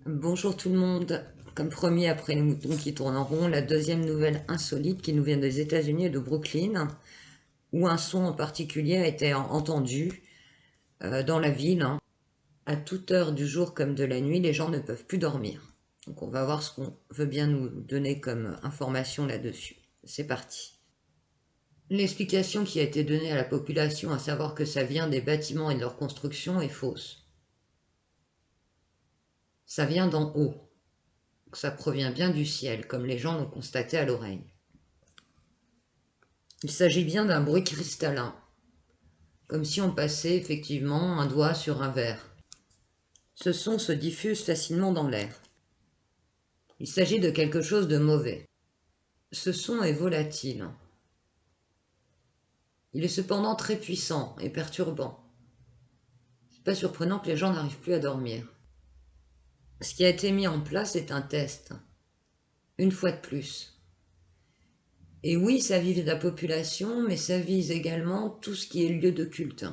Bonjour tout le monde. Comme promis, après les moutons qui tournent en rond, la deuxième nouvelle insolite qui nous vient des États-Unis et de Brooklyn, où un son en particulier a été entendu dans la ville. À toute heure du jour comme de la nuit, les gens ne peuvent plus dormir. Donc on va voir ce qu'on veut bien nous donner comme information là-dessus. C'est parti. L'explication qui a été donnée à la population, à savoir que ça vient des bâtiments et de leur construction, est fausse. Ça vient d'en haut. Ça provient bien du ciel, comme les gens l'ont constaté à l'oreille. Il s'agit bien d'un bruit cristallin, comme si on passait effectivement un doigt sur un verre. Ce son se diffuse facilement dans l'air. Il s'agit de quelque chose de mauvais. Ce son est volatile. Il est cependant très puissant et perturbant. C'est pas surprenant que les gens n'arrivent plus à dormir. Ce qui a été mis en place est un test, une fois de plus. Et oui, ça vise la population, mais ça vise également tout ce qui est lieu de culte.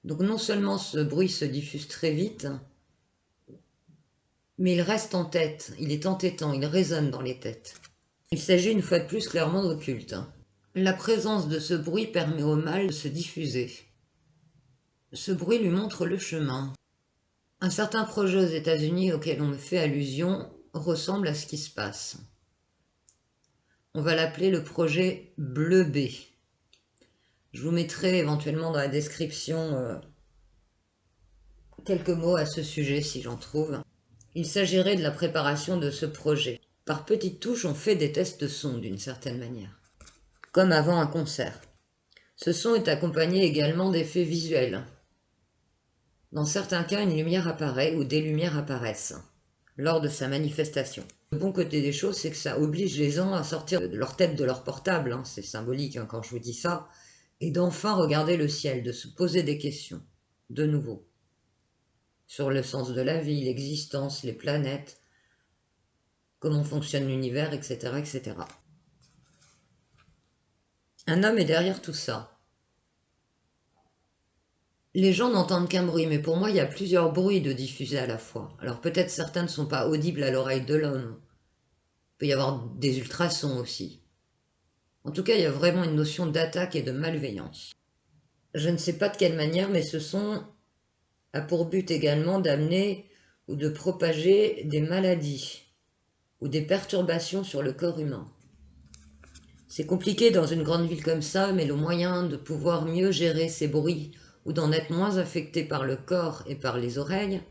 Donc non seulement ce bruit se diffuse très vite, mais il reste en tête, il est entêtant, il résonne dans les têtes. Il s'agit une fois de plus clairement d'occulte. La présence de ce bruit permet au mal de se diffuser. Ce bruit lui montre le chemin. Un certain projet aux États-Unis auquel on me fait allusion ressemble à ce qui se passe. On va l'appeler le projet Bleu B. Je vous mettrai éventuellement dans la description quelques mots à ce sujet si j'en trouve. Il s'agirait de la préparation de ce projet. Par petites touches, on fait des tests de son d'une certaine manière, comme avant un concert. Ce son est accompagné également d'effets visuels. Dans certains cas, une lumière apparaît ou des lumières apparaissent lors de sa manifestation. Le bon côté des choses, c'est que ça oblige les gens à sortir de leur tête de leur portable, c'est symbolique quand je vous dis ça, et d'enfin regarder le ciel, de se poser des questions, de nouveau, sur le sens de la vie, l'existence, les planètes, comment fonctionne l'univers, etc., etc. Un homme est derrière tout ça. Les gens n'entendent qu'un bruit, mais pour moi, il y a plusieurs bruits de diffuser à la fois. Alors peut-être certains ne sont pas audibles à l'oreille de l'homme. Il peut y avoir des ultrasons aussi. En tout cas, il y a vraiment une notion d'attaque et de malveillance. Je ne sais pas de quelle manière, mais ce son a pour but également d'amener ou de propager des maladies ou des perturbations sur le corps humain. C'est compliqué dans une grande ville comme ça, mais le moyen de pouvoir mieux gérer ces bruits ou d'en être moins affecté par le corps et par les oreilles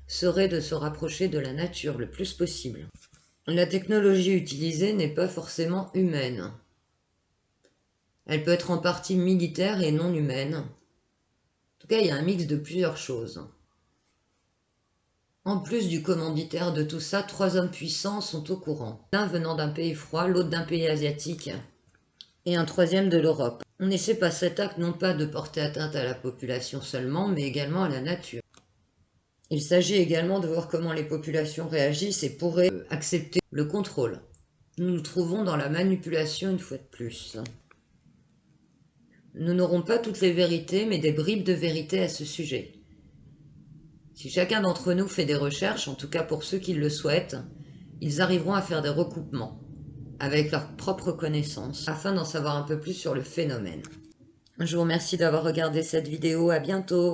serait de se rapprocher de la nature le plus possible. La technologie utilisée n'est pas forcément humaine. Elle peut être en partie militaire et non humaine. En tout cas, il y a un mix de plusieurs choses. En plus du commanditaire de tout ça, 3 hommes puissants sont au courant. L'un venant d'un pays froid, l'autre d'un pays asiatique et un troisième de l'Europe. On essaie par cet acte non pas de porter atteinte à la population seulement, mais également à la nature. Il s'agit également de voir comment les populations réagissent et pourraient accepter le contrôle. Nous nous trouvons dans la manipulation une fois de plus. Nous n'aurons pas toutes les vérités, mais des bribes de vérité à ce sujet. Si chacun d'entre nous fait des recherches, en tout cas pour ceux qui le souhaitent, ils arriveront à faire des recoupements avec leurs propres connaissances afin d'en savoir un peu plus sur le phénomène. Je vous remercie d'avoir regardé cette vidéo, à bientôt.